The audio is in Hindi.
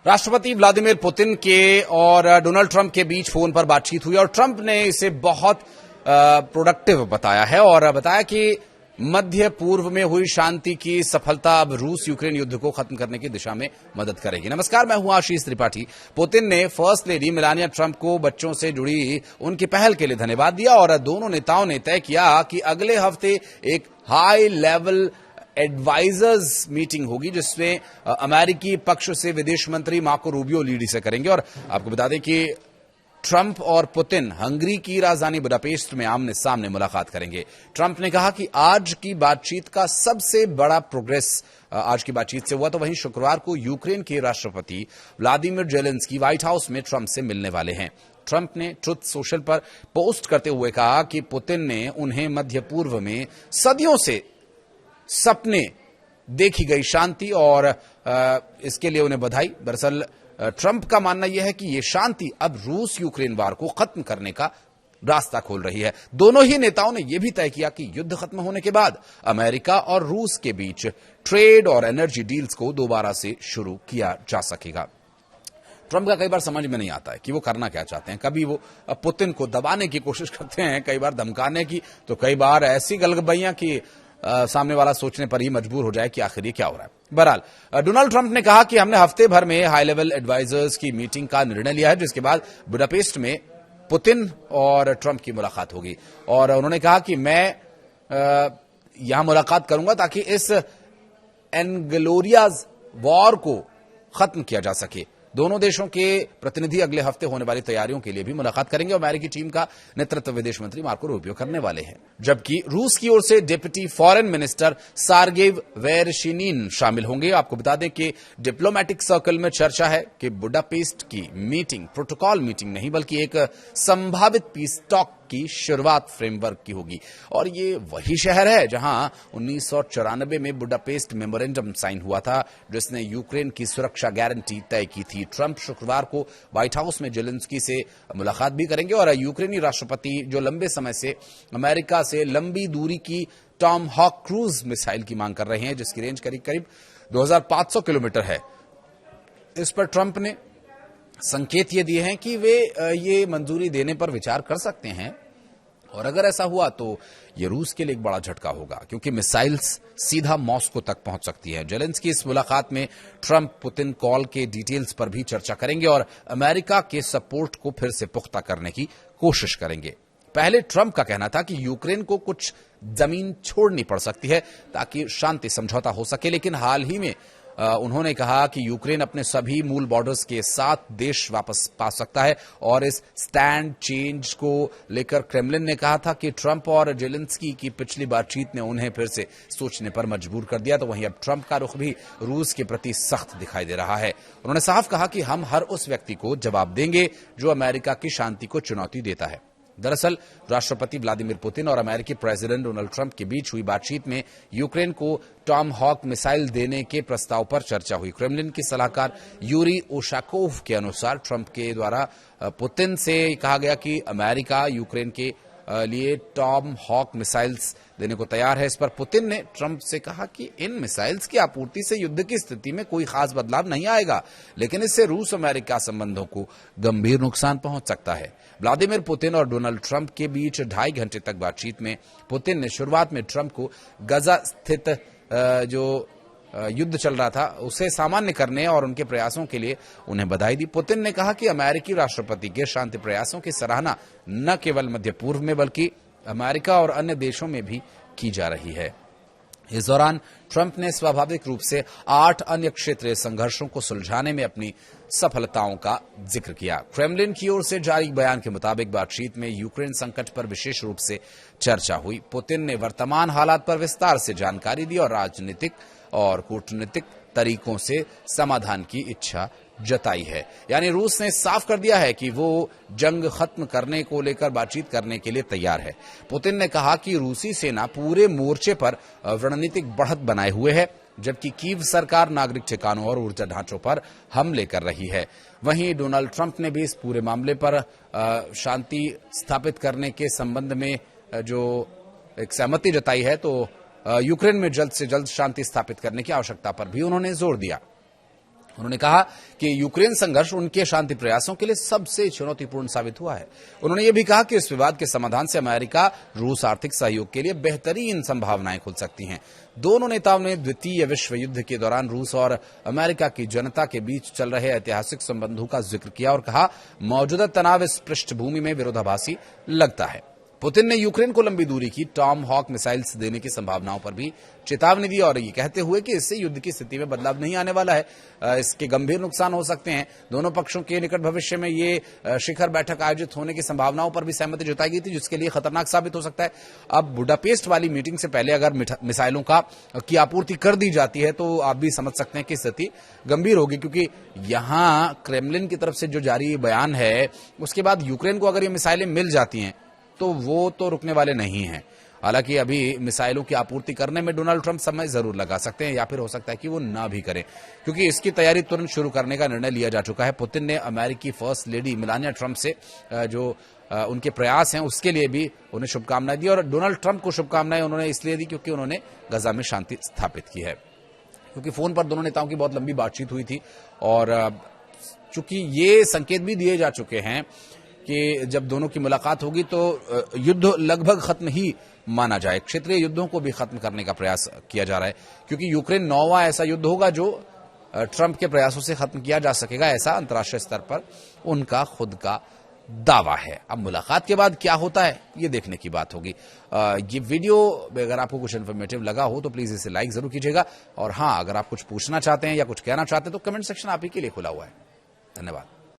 राष्ट्रपति व्लादिमीर पुतिन के और डोनाल्ड ट्रंप के बीच फोन पर बातचीत हुई और ट्रंप ने इसे बहुत प्रोडक्टिव बताया है और बताया कि मध्य पूर्व में हुई शांति की सफलता अब रूस यूक्रेन युद्ध को खत्म करने की दिशा में मदद करेगी। नमस्कार, मैं हूं आशीष त्रिपाठी। पुतिन ने फर्स्ट लेडी मेलानिया ट्रंप को बच्चों से जुड़ी उनकी पहल के लिए धन्यवाद दिया और दोनों नेताओं ने तय किया कि अगले हफ्ते एक हाई लेवल एडवाइजर्स मीटिंग होगी जिसमें अमेरिकी पक्ष से विदेश मंत्री मार्को रूबियो लीड से करेंगे। और आपको बता दें कि ट्रंप और पुतिन हंगरी की राजधानी बुडापेस्ट में आमने सामने मुलाकात करेंगे। ट्रंप ने कहा कि आज की बातचीत का सबसे बड़ा प्रोग्रेस आज की बातचीत से हुआ तो वहीं शुक्रवार को यूक्रेन के राष्ट्रपति व्लादिमीर जेलेंस्की व्हाइट हाउस में ट्रंप से मिलने वाले हैं। ट्रंप ने ट्रुथ सोशल पर पोस्ट करते हुए कहा कि पुतिन ने उन्हें मध्य पूर्व में सदियों से सपने देखी गई शांति और इसके लिए उन्हें बधाई। दरअसल ट्रंप का मानना यह है कि यह शांति अब रूस यूक्रेन वार को खत्म करने का रास्ता खोल रही है। दोनों ही नेताओं ने यह भी तय किया कि युद्ध खत्म होने के बाद अमेरिका और रूस के बीच ट्रेड और एनर्जी डील्स को दोबारा से शुरू किया जा सकेगा। ट्रंप का कई बार समझ में नहीं आता है कि वो करना क्या चाहते हैं। कभी वो पुतिन को दबाने की कोशिश करते हैं, कई बार धमकाने की, तो कई बार ऐसी गलगबैयां कि सामने वाला सोचने पर ही मजबूर हो जाए कि आखिर ये क्या हो रहा है। बहरहाल डोनाल्ड ट्रंप ने कहा कि हमने हफ्ते भर में हाई लेवल एडवाइजर्स की मीटिंग का निर्णय लिया है, जिसके बाद बुडापेस्ट में पुतिन और ट्रंप की मुलाकात होगी और उन्होंने कहा कि मैं यहां मुलाकात करूंगा ताकि इस एनग्लोरियाज वॉर को खत्म किया जा सके। दोनों देशों के प्रतिनिधि अगले हफ्ते होने वाली तैयारियों के लिए भी मुलाकात करेंगे। अमेरिकी टीम का नेतृत्व विदेश मंत्री मार्को रूबियो करने वाले हैं, जबकि रूस की ओर से डिप्टी फॉरेन मिनिस्टर सार्गेव वेरशिनिन शामिल होंगे। आपको बता दें कि डिप्लोमैटिक सर्कल में चर्चा है कि बुडापेस्ट की मीटिंग प्रोटोकॉल मीटिंग नहीं बल्कि एक संभावित पीस टॉक की शुरुआत फ्रेमवर्क की होगी और ये वही शहर है जहां 1994 में बुडापेस्ट मेमोरेंडम साइन हुआ था जिसने यूक्रेन की सुरक्षा गारंटी तय की थी। ट्रंप शुक्रवार को व्हाइट हाउस में जेलेंस्की से मुलाकात भी करेंगे और यूक्रेनी राष्ट्रपति जो लंबे समय से अमेरिका से लंबी दूरी की टॉम हॉक क्रूज मिसाइल की मांग कर रहे हैं जिसकी रेंज करीब करीब 2500 किलोमीटर है। इस पर ट्रंप ने संकेत ये दिए हैं कि वे ये मंजूरी देने पर विचार कर सकते हैं और अगर ऐसा हुआ तो ये रूस के लिए एक बड़ा झटका होगा क्योंकि मिसाइल्स सीधा मॉस्को तक पहुंच सकती है। जेलेंस्की इस मुलाकात में ट्रंप पुतिन कॉल के डिटेल्स पर भी चर्चा करेंगे और अमेरिका के सपोर्ट को फिर से पुख्ता करने की कोशिश करेंगे। पहले ट्रंप का कहना था कि यूक्रेन को कुछ जमीन छोड़नी पड़ सकती है ताकि शांति समझौता हो सके, लेकिन हाल ही में उन्होंने कहा कि यूक्रेन अपने सभी मूल बॉर्डर्स के साथ देश वापस पा सकता है और इस स्टैंड चेंज को लेकर क्रेमलिन ने कहा था कि ट्रंप और जेलेंस्की की पिछली बातचीत ने उन्हें फिर से सोचने पर मजबूर कर दिया। तो वहीं अब ट्रंप का रुख भी रूस के प्रति सख्त दिखाई दे रहा है। उन्होंने साफ कहा कि हम हर उस व्यक्ति को जवाब देंगे जो अमेरिका की शांति को चुनौती देता है। दरअसल राष्ट्रपति व्लादिमीर पुतिन और अमेरिकी प्रेसिडेंट डोनाल्ड ट्रंप के बीच हुई बातचीत में यूक्रेन को टॉम हॉक मिसाइल देने के प्रस्ताव पर चर्चा हुई। क्रेमलिन के सलाहकार यूरी ओशाकोव के अनुसार ट्रंप के द्वारा पुतिन से कहा गया कि अमेरिका यूक्रेन के लिए टॉम हॉक मिसाइल्स देने को तैयार है। इस पर पुतिन ने ट्रंप से कहा कि इन मिसाइल्स की आपूर्ति से युद्ध की स्थिति में कोई खास बदलाव नहीं आएगा, लेकिन इससे रूस अमेरिका संबंधों को गंभीर नुकसान पहुंच सकता है। व्लादिमीर पुतिन और डोनाल्ड ट्रंप के बीच 2.5 घंटे तक बातचीत में पुतिन ने शुरुआत में ट्रंप को गजा स्थित जो युद्ध चल रहा था उसे सामान्य करने और उनके प्रयासों के लिए उन्हें बधाई दी। पुतिन ने कहा कि अमेरिकी राष्ट्रपति के शांति प्रयासों की सराहना न केवल मध्य पूर्व में बल्कि अमेरिका और अन्य देशों में भी की जा रही है। इस दौरान ट्रंप ने स्वाभाविक रूप से 8 अन्य क्षेत्रीय संघर्षों को सुलझाने में अपनी सफलताओं का जिक्र किया। क्रेमलिन की ओर से जारी बयान के मुताबिक बातचीत में यूक्रेन संकट पर विशेष रूप से चर्चा हुई। पुतिन ने वर्तमान हालात पर विस्तार से जानकारी दी और राजनीतिक और कूटनीतिक तरीकों से समाधान की इच्छा जताई है। यानी रूस ने साफ कर दिया है कि वो जंग खत्म करने को लेकर बातचीत करने के लिए तैयार है। पुतिन ने कहा कि रूसी सेना पूरे मोर्चे पर रणनीतिक बढ़त बनाए हुए है जबकि कीव सरकार नागरिक ठिकानों और ऊर्जा ढांचों पर हमले कर रही है। वहीं डोनाल्ड ट्रंप ने भी इस पूरे मामले पर शांति स्थापित करने के संबंध में जो एक सहमति जताई है तो यूक्रेन में जल्द से जल्द शांति स्थापित करने की आवश्यकता पर भी उन्होंने जोर दिया। उन्होंने कहा कि यूक्रेन संघर्ष उनके शांति प्रयासों के लिए सबसे चुनौतीपूर्ण साबित हुआ है। उन्होंने यह भी कहा कि इस विवाद के समाधान से अमेरिका रूस आर्थिक सहयोग के लिए बेहतरीन संभावनाएं खुल सकती हैं। दोनों नेताओं ने द्वितीय विश्व युद्ध के दौरान रूस और अमेरिका की जनता के बीच चल रहे ऐतिहासिक संबंधों का जिक्र किया और कहा, मौजूदा तनाव इस पृष्ठभूमि में विरोधाभासी लगता है। पुतिन ने यूक्रेन को लंबी दूरी की टॉम हॉक मिसाइल्स देने की संभावनाओं पर भी चेतावनी दी और ये कहते हुए कि इससे युद्ध की स्थिति में बदलाव नहीं आने वाला है, इसके गंभीर नुकसान हो सकते हैं। दोनों पक्षों के निकट भविष्य में ये शिखर बैठक आयोजित होने की संभावनाओं पर भी सहमति जताई गई थी, जिसके लिए खतरनाक साबित हो सकता है। अब बुडापेस्ट वाली मीटिंग से पहले अगर मिसाइलों की आपूर्ति कर दी जाती है तो आप भी समझ सकते हैं कि स्थिति गंभीर होगी, क्योंकि यहां क्रेमलिन की तरफ से जो जारी बयान है उसके बाद यूक्रेन को अगर ये मिसाइलें मिल जाती हैं तो वो तो रुकने वाले नहीं हैं। हालांकि अभी मिसाइलों की आपूर्ति करने में डोनाल्ड ट्रंप समय जरूर लगा सकते हैं या फिर हो सकता है कि वो ना भी करें, क्योंकि इसकी तैयारी तुरंत शुरू करने का निर्णय लिया जा चुका है। पुतिन ने अमेरिकी फर्स्ट लेडी मेलानिया ट्रंप से जो उनके प्रयास हैं उसके लिए भी उन्हें शुभकामनाएं दी, और डोनाल्ड ट्रंप को शुभकामनाएं उन्होंने इसलिए दी क्योंकि उन्होंने गजा में शांति स्थापित की है। क्योंकि फोन पर दोनों नेताओं की बहुत लंबी बातचीत हुई थी और चूंकि ये संकेत भी दिए जा चुके हैं कि जब दोनों की मुलाकात होगी तो युद्ध लगभग खत्म ही माना जाए। क्षेत्रीय युद्धों को भी खत्म करने का प्रयास किया जा रहा है, क्योंकि यूक्रेन 9वां ऐसा युद्ध होगा जो ट्रंप के प्रयासों से खत्म किया जा सकेगा, ऐसा अंतर्राष्ट्रीय स्तर पर उनका खुद का दावा है। अब मुलाकात के बाद क्या होता है ये देखने की बात होगी। ये वीडियो अगर आपको कुछ इन्फॉर्मेटिव लगा हो तो प्लीज इसे लाइक जरूर कीजिएगा, और हाँ, अगर आप कुछ पूछना चाहते हैं या कुछ कहना चाहते हैं तो कमेंट सेक्शन आप ही के लिए खुला हुआ है। धन्यवाद।